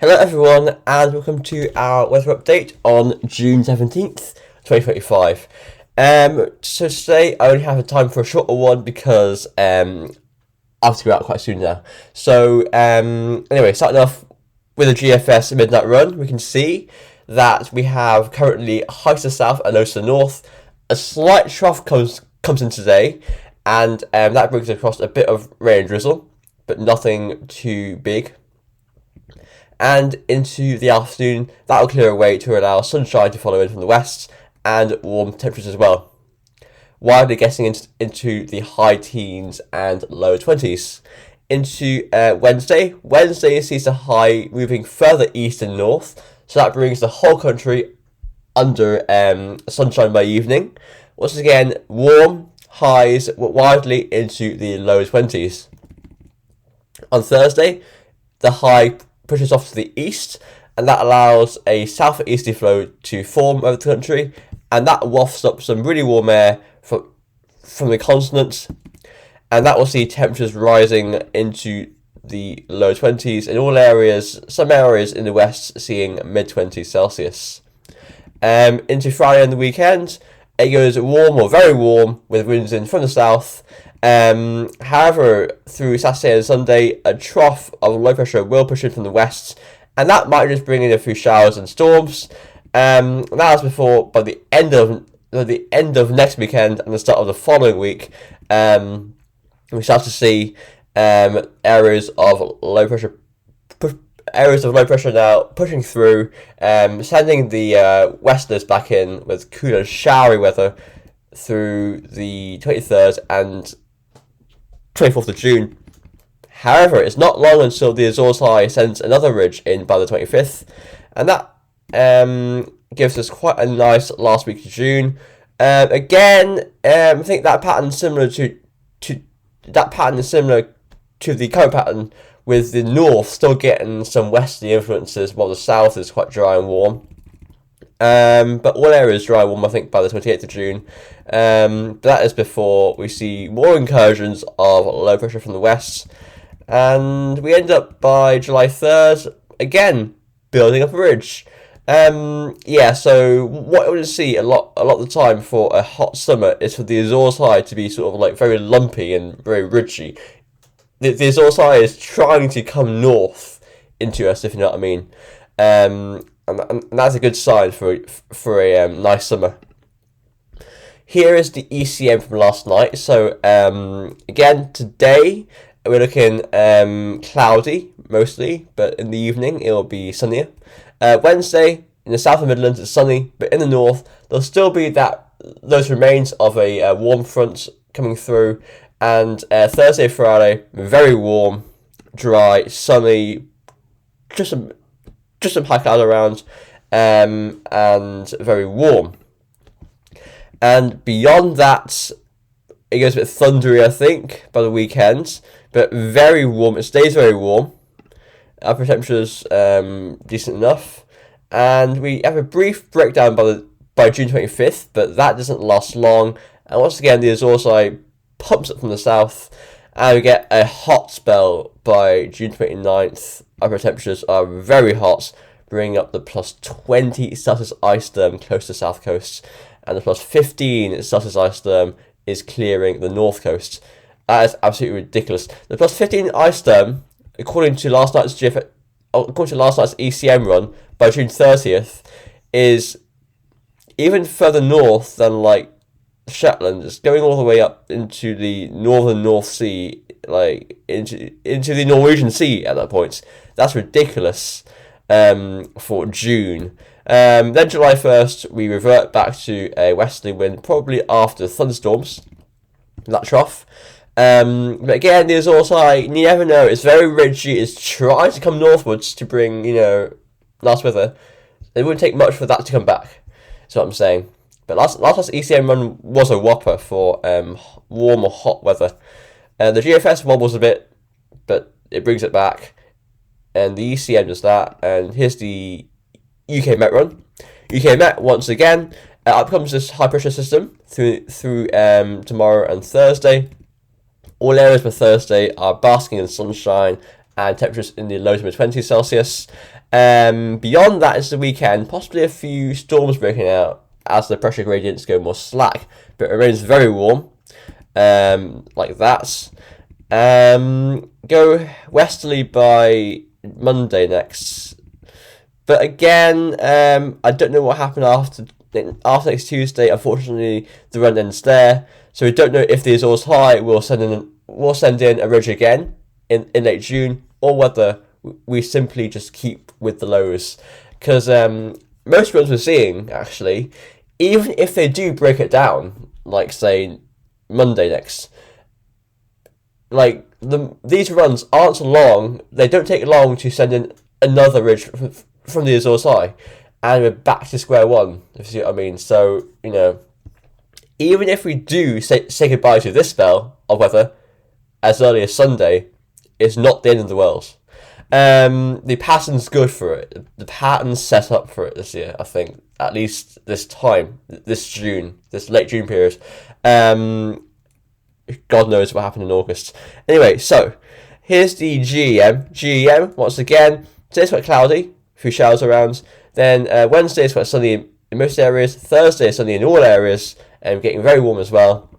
Hello everyone and welcome to our weather update on June 17th, 2025. So today I only have time for a shorter one because I have to go out quite soon now. So anyway, starting off with the GFS midnight run, we can see that we have currently high to the south and low to the north. A slight trough comes in today, and that brings across a bit of rain and drizzle, but nothing too big. And into the afternoon, that will clear away to allow sunshine to follow in from the west and warm temperatures as well, widely getting into the high teens and low 20s. Into Wednesday sees the high moving further east and north, so that brings the whole country under sunshine by evening. Once again, warm highs widely into the low 20s. On Thursday, the high pushes off to the east, and that allows a southeasterly flow to form over the country, and that wafts up some really warm air from the continent, and that will see temperatures rising into the low 20s in all areas, some areas in the west seeing mid-20s Celsius. Into Friday and the weekend, it goes warm or very warm with winds in from the south. However, through Saturday and Sunday, a trough of low pressure will push in from the west, and that might just bring in a few showers and storms. That was before, by the end of next weekend and the start of the following week, we start to see areas of low pressure now pushing through, sending the westerners back in with cooler, showery weather through the 23rd and 24th of June. However, it's not long until the Azores High sends another ridge in by the 25th, and that gives us quite a nice last week of June. Again, I think that pattern is similar to the current pattern, with the north still getting some westerly influences, while the south is quite dry and warm. But all areas dry and warm, I think, by the 28th of June. But that is before we see more incursions of low pressure from the west. And we end up by July 3rd, again, building up a ridge. So what I would see a lot of the time for a hot summer is for the Azores High to be sort of like very lumpy and very ridgy. The Azores High is trying to come north into us, if you know what I mean. And that's a good sign for a nice summer. Here is the ECM from last night. So again, today we're looking cloudy mostly, but in the evening it'll be sunnier. Wednesday in the south of Midlands it's sunny, but in the north there'll still be those remains of a warm front coming through. And Thursday, Friday, very warm, dry, sunny, just some high cloud around, and very warm. And beyond that, it goes a bit thundery, I think, by the weekend, but very warm. It stays very warm. Upper temperatures decent enough, and we have a brief breakdown by June 25th, but that doesn't last long. And once again, the Azores High pumps up from the south, and we get a hot spell by June 29th. Upper temperatures are very hot, bringing up the plus 20 Celsius ice storm close to the south coast, and the plus 15 Celsius ice storm is clearing the north coast. That is absolutely ridiculous. The plus 15 ice storm, according to last night's ECM run by June 30th, is even further north than like Shetland. It's going all the way up into the northern North Sea, like into the Norwegian Sea at that point. That's ridiculous for June. Then July 1st, we revert back to a westerly wind, probably after thunderstorms, that trough. But again, the Azores High, you never know, it's very ridgy, it's trying to come northwards to bring, nice weather. It wouldn't take much for that to come back, that's what I'm saying. But last ECM run was a whopper for warm or hot weather. The GFS wobbles a bit, but it brings it back. And the ECM does that. And here's the UK Met run. UK Met, once again, up comes this high pressure system through tomorrow and Thursday. All areas for Thursday are basking in sunshine and temperatures in the low to mid 20s Celsius. Beyond that is the weekend, possibly a few storms breaking out as the pressure gradients go more slack, but it remains very warm, like that. Go westerly by Monday next. But again, I don't know what happened after next Tuesday. Unfortunately, the run ends there, so we don't know if the Azores High will send in a ridge again in late June, or whether we simply just keep with the lows. Because most runs we're seeing, actually, even if they do break it down, like say Monday next, like these runs aren't so long. They don't take long to send in another ridge from the Azores High, and we're back to square one, if you see what I mean. So, even if we do say goodbye to this spell of weather as early as Sunday, it's not the end of the world. The pattern's good for it. The pattern's set up for it this year, I think. At least this time, this late June period. God knows what happened in August. Anyway, so here's the GEM. GEM, once again, today's quite cloudy, a few showers around. Then Wednesday is quite sunny in most areas. Thursday is sunny in all areas, and getting very warm as well.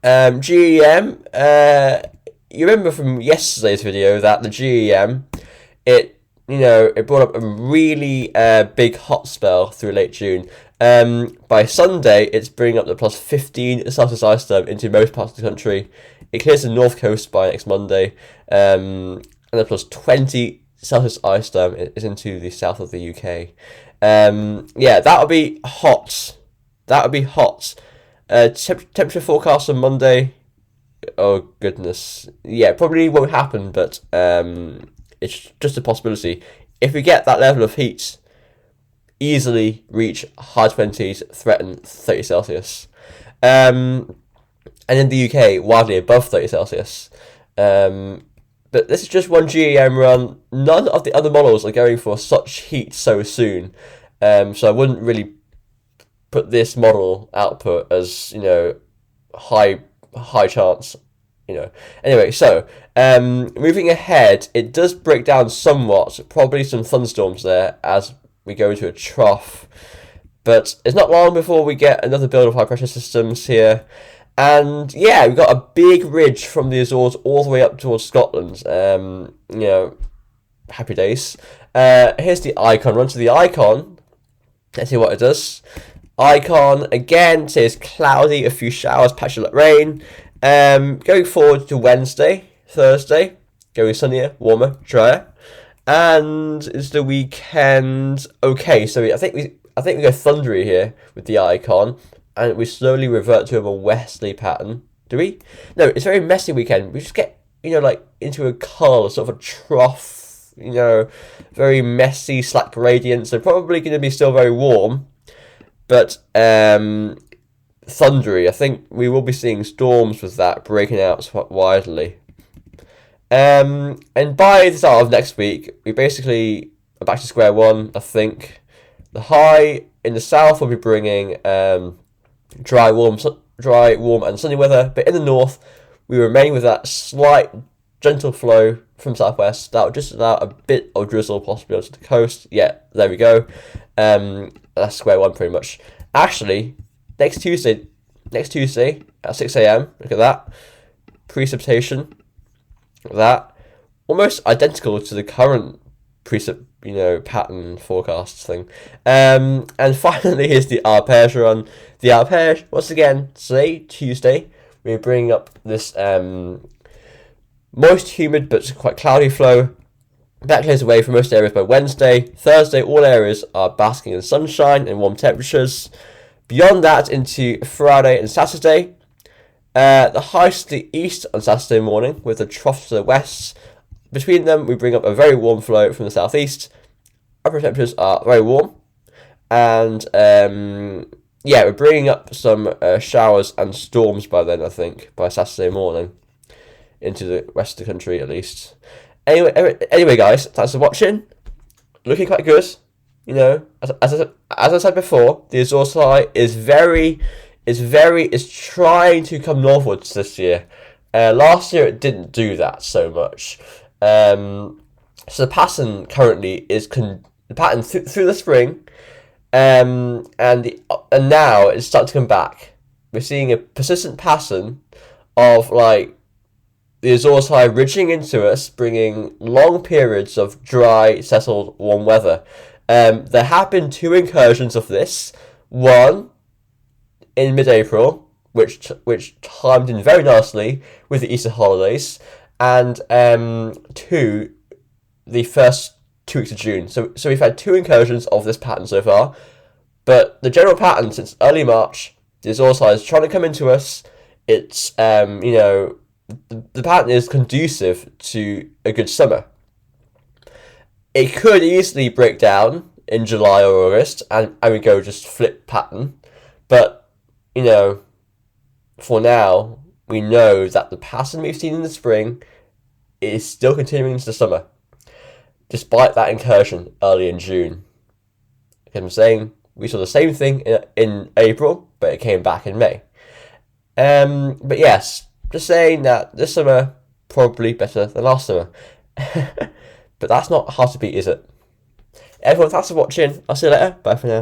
GEM, you remember from yesterday's video that the GEM, it brought up a really big hot spell through late June. By Sunday, it's bringing up the plus 15 Celsius ice storm into most parts of the country. It clears the north coast by next Monday, and the plus 20 Celsius ice storm is into the south of the UK. That would be hot. Temperature forecast on Monday. Oh goodness. Yeah, probably won't happen, but it's just a possibility. If we get that level of heat, easily reach high 20s, threaten 30 Celsius. And in the UK, wildly above 30 Celsius. But this is just one GEM run. None of the other models are going for such heat so soon. So I wouldn't really put this model output as, high chance. Anyway, so moving ahead, it does break down somewhat. Probably some thunderstorms there as we go into a trough. But it's not long before we get another build of high pressure systems here. And yeah, we've got a big ridge from the Azores all the way up towards Scotland. Happy days. Here's the icon. Run to the icon. Let's see what it does. Icon again says cloudy, a few showers, patchy rain. Going forward to Wednesday, Thursday, going sunnier, warmer, drier, and it's the weekend. Okay, so I think we go thundery here with the icon, and we slowly revert to a more westerly pattern. Do we? No, it's a very messy weekend. We just get into a colour, sort of a trough. Very messy, slack gradients. They're probably going to be still very warm, but thundery. I think we will be seeing storms with that breaking out quite widely. And by the start of next week, we basically are back to square one, I think. The high in the south will be bringing dry, warm and sunny weather, but in the north, we remain with that slight gentle flow from southwest that will just allow a bit of drizzle possibly onto the coast. Yeah, there we go. That's square one pretty much. Actually, next Tuesday at 6 a.m. Look at that. Precipitation. That. Almost identical to the current pattern forecast thing. And finally, here's the arpège run. The arpège, once again, today, Tuesday, we're bringing up this moist, humid, but quite cloudy flow. That clears away from most areas by Wednesday. Thursday, all areas are basking in sunshine and warm temperatures. Beyond that, into Friday and Saturday. The highs to the east on Saturday morning, with the trough to the west. Between them, we bring up a very warm flow from the southeast. Upper temperatures are very warm. And, we're bringing up some showers and storms by then, I think, by Saturday morning. Into the rest of the country, at least. Anyway, guys, thanks for watching. Looking quite good. As I said before, the Azores High is trying to come northwards this year. Last year it didn't do that so much. So the pattern currently is the pattern through the spring, and now it's starting to come back. We're seeing a persistent pattern of like the Azores High ridging into us, bringing long periods of dry, settled, warm weather. There have been two incursions of this. One in mid-April, which timed in very nicely with the Easter holidays, and two, the first 2 weeks of June. So we've had two incursions of this pattern so far, but the general pattern since early March, the Azores High is trying to come into us. It's the pattern is conducive to a good summer. It could easily break down in July or August and we go just flip pattern, but for now we know that the pattern we've seen in the spring is still continuing into the summer, despite that incursion early in June. Like I'm saying, we saw the same thing in April, but it came back in May. But yes, just saying that this summer probably better than last summer. But that's not hard to beat, is it? Everyone, thanks for watching. I'll see you later. Bye for now.